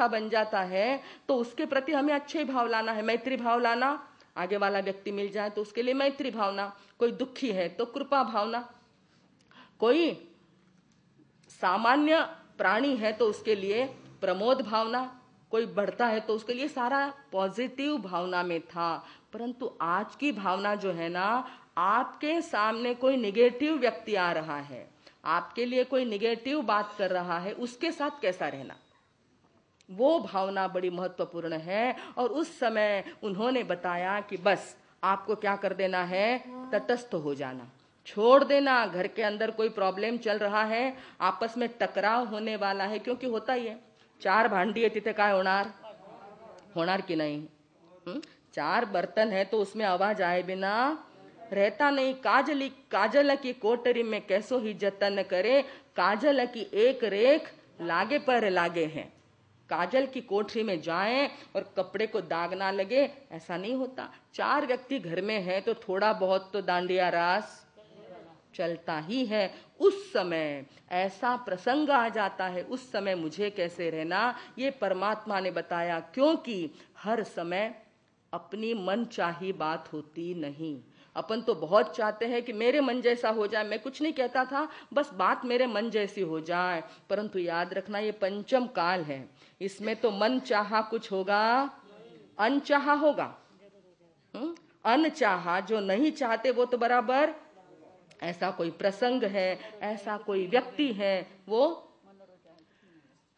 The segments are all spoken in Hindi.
बन जाता है तो उसके प्रति हमें अच्छे भाव लाना है, मैत्री भाव लाना। आगे वाला व्यक्ति मिल जाए तो उसके लिए मैत्री भावना, कोई दुखी है तो कृपा भावना, कोई सामान्य प्राणी है तो उसके लिए प्रमोद भावना, कोई बढ़ता है तो उसके लिए सारा पॉजिटिव भावना में था। परंतु आज की भावना जो है ना, आपके सामने कोई निगेटिव व्यक्ति आ रहा है, आपके लिए कोई निगेटिव बात कर रहा है, उसके साथ कैसा रहना, वो भावना बड़ी महत्वपूर्ण है। और उस समय उन्होंने बताया कि बस आपको क्या कर देना है, तटस्थ हो जाना, छोड़ देना। घर के अंदर कोई प्रॉब्लम चल रहा है, आपस में टकराव होने वाला है, क्योंकि होता ही है, चार भांडी है तिथे काय होणार, होणार की नहीं? चार बर्तन है तो उसमें आवाज आए बिना रहता नहीं। काजल की कोटरी में कैसो ही जतन करे, काजल की एक रेख लागे पर लागे हैं। काजल की कोठरी में जाएं और कपड़े को दाग ना लगे, ऐसा नहीं होता। चार व्यक्ति घर में है तो थोड़ा बहुत तो दांडिया रास चलता ही है। उस समय ऐसा प्रसंग आ जाता है, उस समय मुझे कैसे रहना, ये परमात्मा ने बताया। क्योंकि हर समय अपनी मन चाही बात होती नहीं। अपन तो बहुत चाहते हैं कि मेरे मन जैसा हो जाए, मैं कुछ नहीं कहता था, बस बात मेरे मन जैसी हो जाए। परंतु याद रखना, ये पंचम काल है, इसमें तो मन चाहा कुछ होगा, अनचाहा होगा। अनचाहा जो नहीं चाहते वो तो बराबर, ऐसा कोई प्रसंग है, ऐसा कोई व्यक्ति है, वो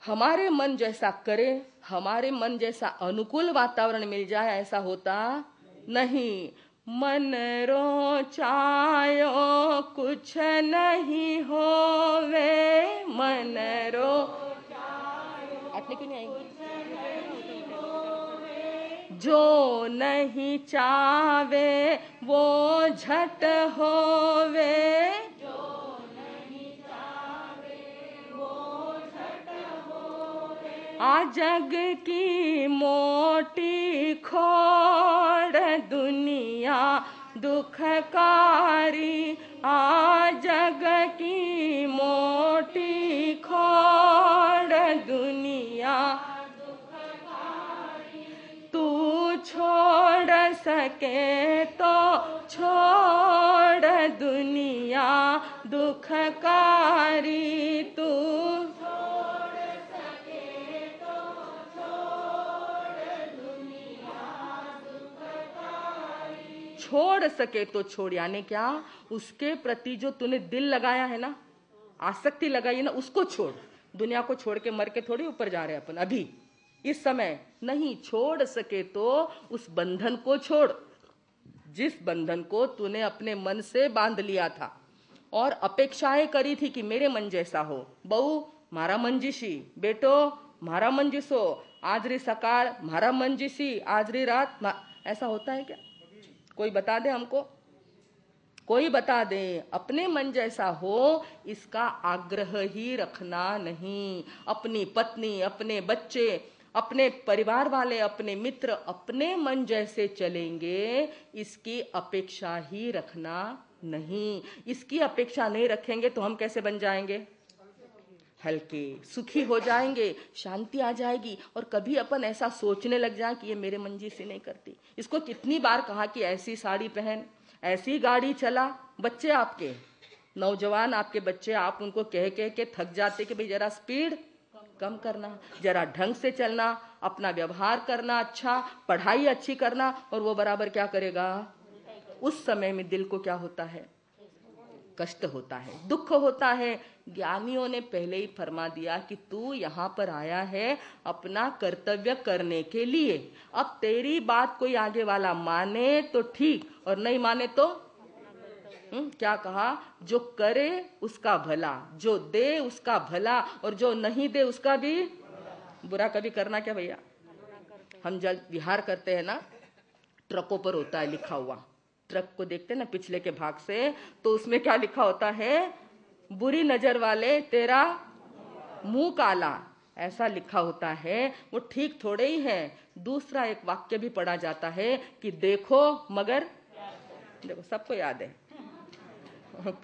हमारे मन जैसा करे, हमारे मन जैसा अनुकूल वातावरण मिल जाए, ऐसा होता नहीं। मन रो चायो कुछ नहीं होवे, मन रो आटने क्यों नहीं आएंगी? जो नहीं चावे वो झट होवे, आ जग की मोटी खोड़ दुनिया दुखकारी, आ जग की मोटी खोड़ दुनिया तू छोड़ सके तो छोड़ दुनिया दुखकारी, तू छोड़ सके तो छोड़। यानी क्या, उसके प्रति जो तूने दिल लगाया है ना, आसक्ति लगाई है ना, उसको छोड़। दुनिया को छोड़ के मर के थोड़ी ऊपर जा रहे हैं अपन अभी इस समय, नहीं। छोड़ सके तो उस बंधन को छोड़, जिस बंधन को तूने अपने मन से बांध लिया था और अपेक्षाएं करी थी कि मेरे मन जैसा हो। बहू मारा मंजिशी, बेटो मारा मंजिसो, आजरी सकाळ मारा मंजिशी, आजरी रात ऐसा होता है क्या? कोई बता दे हमको, कोई बता दे। अपने मन जैसा हो इसका आग्रह ही रखना नहीं। अपनी पत्नी, अपने बच्चे, अपने परिवार वाले, अपने मित्र अपने मन जैसे चलेंगे, इसकी अपेक्षा ही रखना नहीं। इसकी अपेक्षा नहीं रखेंगे तो हम कैसे बन जाएंगे? हल्के, सुखी हो जाएंगे, शांति आ जाएगी। और कभी अपन ऐसा सोचने लग जाए कि ये मेरे मन जैसी नहीं करती, इसको कितनी बार कहा कि ऐसी साड़ी पहन, ऐसी गाड़ी चला। बच्चे आपके, नौजवान आपके बच्चे, आप उनको कह कह के थक जाते कि भाई जरा स्पीड कम करना, जरा ढंग से चलना, अपना व्यवहार करना अच्छा, पढ़ाई अच्छी करना। और वो बराबर क्या करेगा? उस समय में दिल को क्या होता है? कष्ट होता है, दुख होता है। ज्ञानियों ने पहले ही फरमा दिया कि तू यहाँ पर आया है अपना कर्तव्य करने के लिए। अब तेरी बात कोई आगे वाला माने तो ठीक, और नहीं माने तो क्या कहा? जो करे उसका भला, जो दे उसका भला, और जो नहीं दे उसका भी बुरा। कभी करना क्या भैया? हम जब विहार करते हैं ना, ट्रकों पर होता है लिखा हुआ, ट्रक को देखते ना पिछले के भाग से, तो उसमें क्या लिखा होता है? बुरी नजर वाले तेरा मुंह काला, ऐसा लिखा होता है। वो ठीक थोड़े ही है। दूसरा एक वाक्य भी पढ़ा जाता है कि देखो मगर देखो, सबको याद है।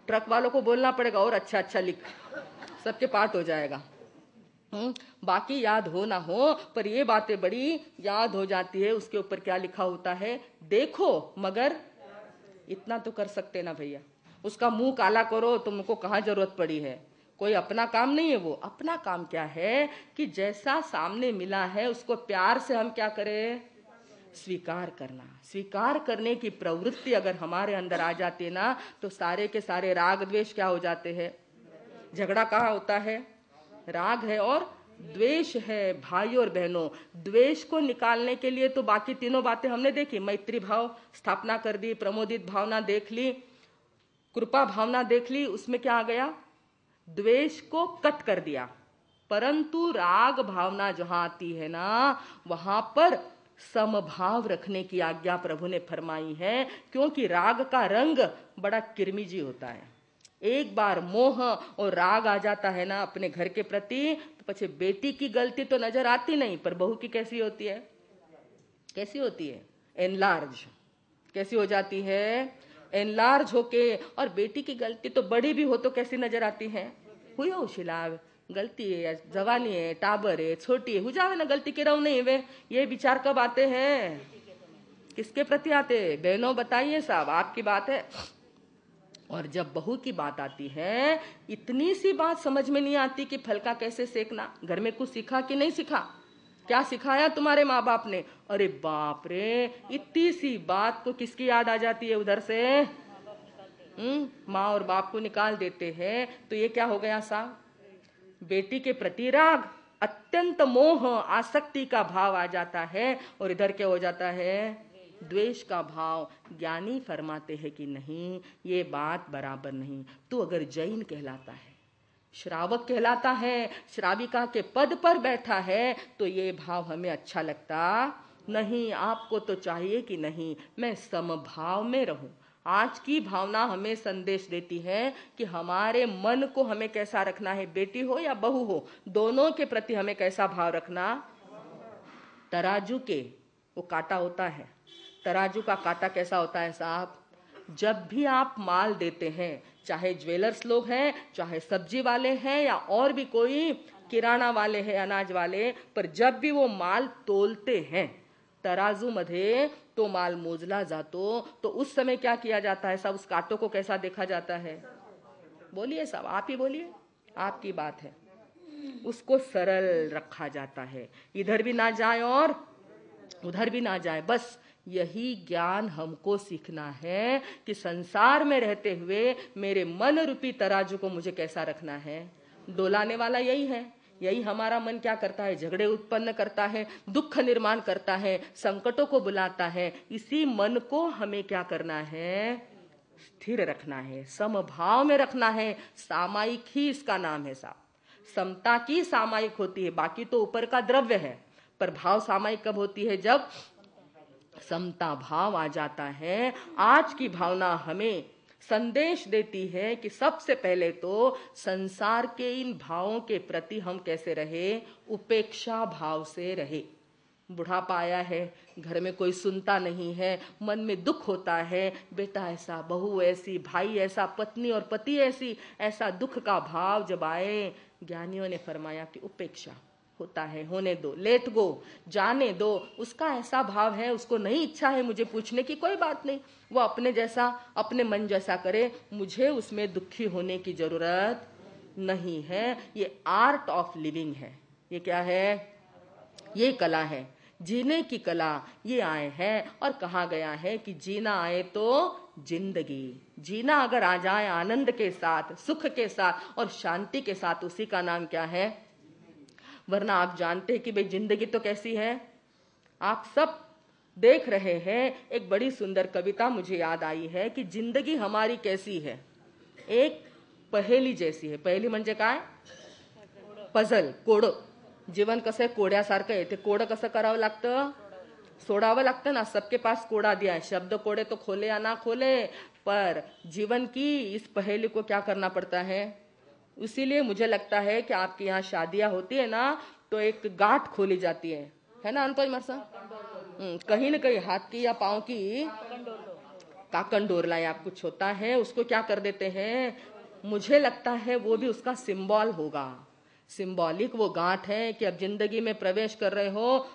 ट्रक वालों को बोलना पड़ेगा और अच्छा अच्छा लिख, सबके पाठ हो जाएगा। बाकी याद हो ना हो, पर ये बातें बड़ी याद हो जाती है। उसके ऊपर क्या लिखा होता है, देखो मगर इतना तो कर सकते ना भैया, उसका मुंह काला करो तुमको कहाँ जरूरत पड़ी है। कोई अपना काम नहीं है वो। अपना काम क्या है कि जैसा सामने मिला है उसको प्यार से हम क्या करें, स्वीकार करना। स्वीकार करने की प्रवृत्ति अगर हमारे अंदर आ जाती है ना, तो सारे के सारे राग द्वेष क्या हो जाते हैं। झगड़ा कहाँ होता है, राग है और द्वेष है। भाई और बहनों, द्वेष को निकालने के लिए तो बाकी तीनों बातें हमने देखी। मैत्री भाव स्थापना कर दी, प्रमोदित भावना देख ली, कृपा भावना देख ली, उसमें क्या आ गया, द्वेष को कट कर दिया। परंतु राग भावना जहां आती है ना, वहां पर समभाव रखने की आज्ञा प्रभु ने फरमाई है। क्योंकि राग का रंग बड़ा किरमिजी होता है। एक बार मोह और राग आ जाता है ना अपने घर के प्रति, तो पछे बेटी की गलती तो नजर आती नहीं, पर बहू की कैसी होती है, कैसी होती है, एनलार्ज। कैसी हो जाती है, एनलार्ज होके। और बेटी की गलती तो बड़ी भी हो तो कैसी नजर आती है, हुई हो शिलाव गलती है, जवानी है, टाबर है, छोटी है, हो जावे ना गलती के रहो नहीं वे। ये विचार कब आते हैं, किसके प्रति आते, बहनों बताइए साहब, आपकी बात है। और जब बहू की बात आती है, इतनी सी बात समझ में नहीं आती कि फलका कैसे सेकना। घर में कुछ सीखा कि नहीं सीखा, क्या सिखाया तुम्हारे माँ बाप ने। अरे बाप रे, इतनी सी बात को किसकी याद आ जाती है उधर से, माँ और बाप को निकाल देते हैं। तो ये क्या हो गया साहब, बेटी के प्रति राग, अत्यंत मोह आसक्ति का भाव आ जाता है। और इधर क्या हो जाता है, द्वेष का भाव। ज्ञानी फरमाते हैं कि नहीं, ये बात बराबर नहीं। तू अगर जैन कहलाता है, श्रावक कहलाता है, श्राविका के पद पर बैठा है, तो ये भाव हमें अच्छा लगता नहीं। आपको तो चाहिए कि नहीं, मैं समभाव में रहूं। आज की भावना हमें संदेश देती है कि हमारे मन को हमें कैसा रखना है, बेटी हो या बहू हो, दोनों के प्रति हमें कैसा भाव रखना। तराजू के वो कांटा होता है, तराजू का कांटा कैसा होता है साहब, जब भी आप माल देते हैं, चाहे ज्वेलर्स लोग हैं, चाहे सब्जी वाले हैं, या और भी कोई किराणा वाले हैं, अनाज वाले, पर जब भी वो माल तोलते हैं तराजू मध्ये, तो माल मोजला जातो, तो उस समय क्या किया जाता है साहब, उस कांटों को कैसा देखा जाता है, बोलिए साहब, आप ही बोलिए, आपकी बात है। उसको सरल रखा जाता है, इधर भी ना जाए और उधर भी ना जाए। बस यही ज्ञान हमको सीखना है कि संसार में रहते हुए मेरे मन रूपी तराजू को मुझे कैसा रखना है। डोलाने वाला यही है। यही हमारा मन क्या करता है, झगड़े उत्पन्न करता है, दुख निर्माण करता है, संकटों को बुलाता है। इसी मन को हमें क्या करना है, स्थिर रखना है, समभाव में रखना है। सामायिक ही इसका नाम है साहब। समता की सामायिक होती है, बाकी तो ऊपर का द्रव्य है, पर भाव सामायिक कब होती है, जब समता भाव आ जाता है। आज की भावना हमें संदेश देती है कि सबसे पहले तो संसार के इन भावों के प्रति हम कैसे रहे, उपेक्षा भाव से रहे। बुढ़ापा आया है, घर में कोई सुनता नहीं है, मन में दुख होता है, बेटा ऐसा, बहू ऐसी, भाई ऐसा, पत्नी और पति ऐसी, ऐसा दुख का भाव जब आए, ज्ञानियों ने फरमाया कि उपेक्षा होता है, होने दो, लेट गो, जाने दो। उसका ऐसा भाव है, उसको नहीं इच्छा है मुझे पूछने की, कोई बात नहीं, वो अपने जैसा, अपने मन जैसा करे, मुझे उसमें दुखी होने की जरूरत नहीं है। ये आर्ट ऑफ लिविंग है। ये क्या है, ये कला है, जीने की कला। ये आए हैं और कहा गया है कि जीना आए तो जिंदगी, जीना अगर आ जाए आनंद के साथ, सुख के साथ और शांति के साथ, उसी का नाम क्या है। वरना आप जानते हैं कि भाई जिंदगी तो कैसी है, आप सब देख रहे हैं। एक बड़ी सुंदर कविता मुझे याद आई है कि जिंदगी हमारी कैसी है, एक पहेली जैसी है। पहेली म्हणजे काय, पझल, कोडं। जीवन कसं आहे, कोड्यासारखं आहे। ते कोडं कसं करावं लागतं, सोडावं लागतं ना। सबके पास कोड़ा दिया है, शब्द कोड़े तो खोले या ना खोले, पर जीवन की इस पहेली को क्या करना पड़ता है। इसीलिए मुझे लगता है कि आपके यहाँ शादियां होती है ना, तो एक गांठ खोली जाती है ना अनपढ़ मरसा, कहीं न कहीं हाथ की या पांव की काकन डोरला या कुछ होता है, उसको क्या कर देते हैं। मुझे लगता है वो भी उसका सिंबल होगा। सिंबॉलिक वो गांठ है कि अब जिंदगी में प्रवेश कर रहे हो